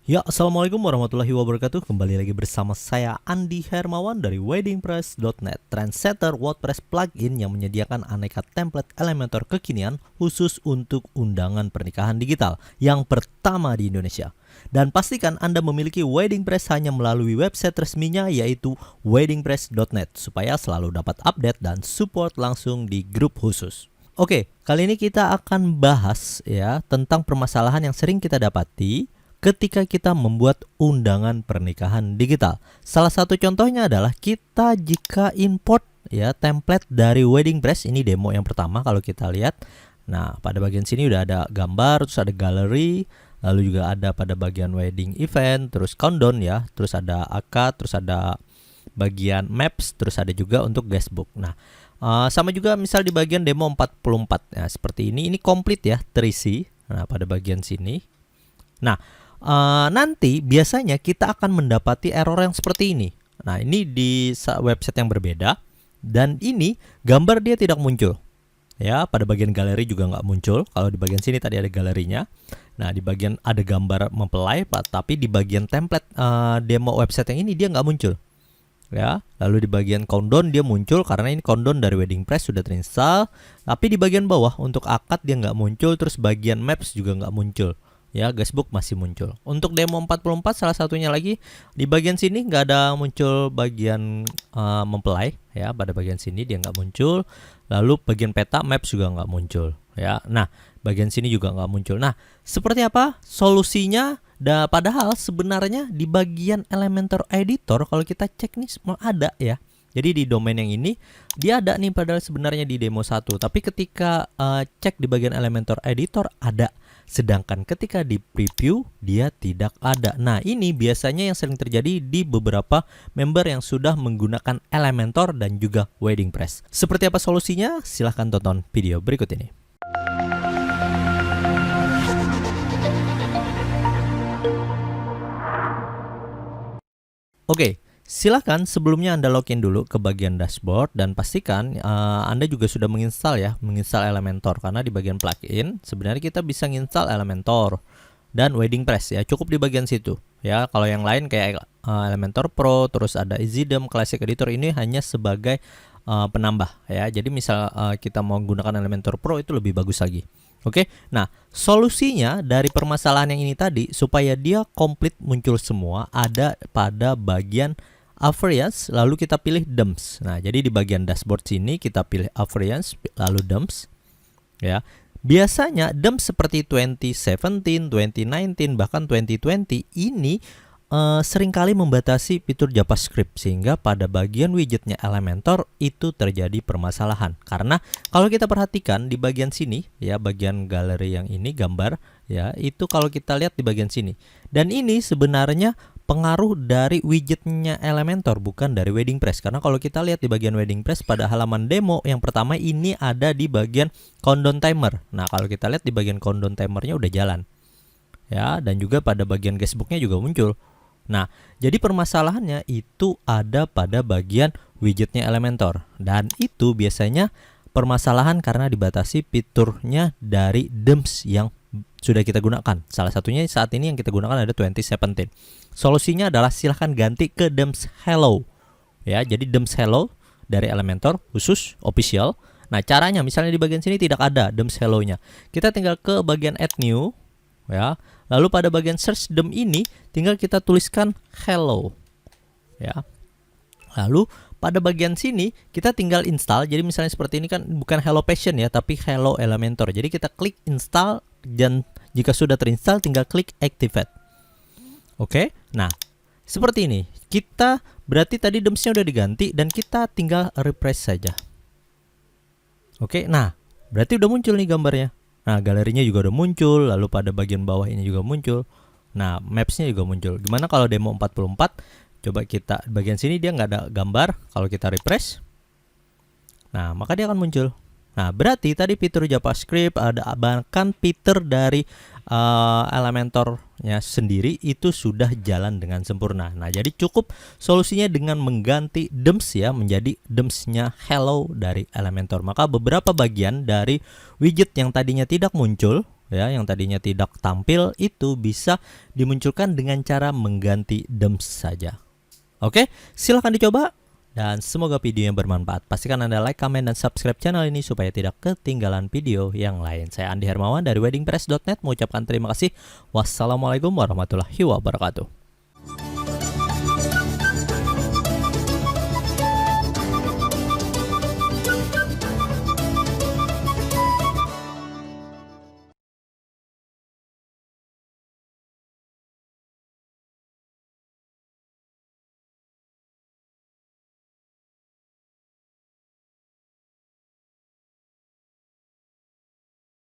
Ya, Assalamualaikum warahmatullahi wabarakatuh. Kembali lagi bersama saya Andi Hermawan dari weddingpress.net, trendsetter WordPress plugin yang menyediakan aneka template Elementor kekinian khusus untuk undangan pernikahan digital yang pertama di Indonesia. Dan pastikan Anda memiliki WeddingPress hanya melalui website resminya yaitu weddingpress.net supaya selalu dapat update dan support langsung di grup khusus. Oke, kali ini kita akan bahas ya tentang permasalahan yang sering kita dapati ketika kita membuat undangan pernikahan digital. Salah satu contohnya adalah kita jika import ya template dari WeddingPress. Ini demo yang pertama kalau kita lihat. Nah, pada bagian sini udah ada gambar, terus ada gallery, lalu juga ada pada bagian wedding event, terus countdown ya, terus ada akad, terus ada bagian maps, terus ada juga untuk guestbook. Nah, sama juga misal di bagian demo 44 ya, seperti ini komplit ya, terisi. Nah, pada bagian sini. Nah, nanti biasanya kita akan mendapati error yang seperti ini. Nah, ini di website yang berbeda dan ini gambar dia tidak muncul. Ya, pada bagian galeri juga nggak muncul. Kalau di bagian sini tadi ada galerinya. Nah, di bagian ada gambar mempelai, tapi di bagian template demo website yang ini dia nggak muncul. Ya, lalu di bagian countdown dia muncul karena ini countdown dari WeddingPress sudah terinstall. Tapi di bagian bawah untuk akad dia nggak muncul, terus bagian maps juga nggak muncul. Ya, guestbook masih muncul. Untuk demo 44 salah satunya lagi di bagian sini nggak ada muncul bagian mempelai ya, pada bagian sini dia nggak muncul. Lalu bagian peta maps juga nggak muncul ya. Nah, bagian sini juga nggak muncul. Nah, seperti apa solusinya? Padahal sebenarnya di bagian Elementor Editor kalau kita cek nih semua ada ya. Jadi di domain yang ini dia ada nih padahal sebenarnya di demo 1. Tapi ketika cek di bagian Elementor Editor ada. Sedangkan ketika di preview dia tidak ada. Nah, ini biasanya yang sering terjadi di beberapa member yang sudah menggunakan Elementor dan juga WeddingPress. Seperti apa solusinya? Silahkan tonton video berikut ini. Oke. Silahkan sebelumnya Anda login dulu ke bagian dashboard dan pastikan Anda juga sudah menginstal Elementor, karena di bagian plugin sebenarnya kita bisa menginstal Elementor dan WeddingPress ya, cukup di bagian situ ya. Kalau yang lain kayak Elementor Pro, terus ada EasyDem, Classic Editor ini hanya sebagai penambah ya. Jadi misal kita mau menggunakan Elementor Pro itu lebih bagus lagi. Oke, nah solusinya dari permasalahan yang ini tadi supaya dia komplit muncul semua ada pada bagian Appearance, lalu kita pilih DEMS. Nah, jadi di bagian dashboard sini kita pilih Appearance, lalu DEMS. Ya, biasanya DEMS seperti 2017, 2019, bahkan 2020 ini seringkali membatasi fitur JavaScript sehingga pada bagian widgetnya Elementor itu terjadi permasalahan. Karena kalau kita perhatikan di bagian sini ya, bagian galeri yang ini gambar ya, itu kalau kita lihat di bagian sini. Dan ini sebenarnya pengaruh dari widgetnya Elementor, bukan dari WeddingPress. Karena kalau kita lihat di bagian WeddingPress pada halaman demo yang pertama ini ada di bagian countdown timer. Nah, kalau kita lihat di bagian countdown timernya udah jalan ya, dan juga pada bagian guestbooknya juga muncul. Nah, jadi permasalahannya itu ada pada bagian widgetnya Elementor, dan itu biasanya permasalahan karena dibatasi fiturnya dari DEMS yang sudah kita gunakan. Salah satunya saat ini yang kita gunakan ada 2017. Solusinya adalah silahkan ganti ke DEMS Hello ya. Jadi DEMS Hello dari Elementor khusus official. Nah, caranya misalnya di bagian sini tidak ada DEMS Hello-nya. Kita tinggal ke bagian Add New ya. Lalu pada bagian search DEM ini tinggal kita tuliskan hello ya. Lalu pada bagian sini kita tinggal install. Jadi misalnya seperti ini kan bukan Hello Passion ya, tapi Hello Elementor. Jadi kita klik install dan jika sudah terinstall tinggal klik activate. Oke. Nah, seperti ini. Kita berarti tadi DEMS-nya udah diganti dan kita tinggal refresh saja. Oke. Nah, berarti udah muncul nih gambarnya. Nah, galerinya juga udah muncul, lalu pada bagian bawah ini juga muncul. Nah, maps-nya juga muncul. Gimana kalau demo 44? Coba kita bagian sini dia nggak ada gambar. Kalau kita refresh, nah maka dia akan muncul. Nah, berarti tadi fitur JavaScript ada bahkan fitur dari Elementornya sendiri itu sudah jalan dengan sempurna. Nah, jadi cukup solusinya dengan mengganti DEMS ya menjadi DEMS-nya Hello dari Elementor. Maka beberapa bagian dari widget yang tadinya tidak muncul ya yang tadinya tidak tampil itu bisa dimunculkan dengan cara mengganti DEMS saja. Oke, silahkan dicoba dan semoga videonya bermanfaat. Pastikan Anda like, comment, dan subscribe channel ini supaya tidak ketinggalan video yang lain. Saya Andi Hermawan dari weddingpress.net mengucapkan terima kasih. Wassalamualaikum warahmatullahi wabarakatuh.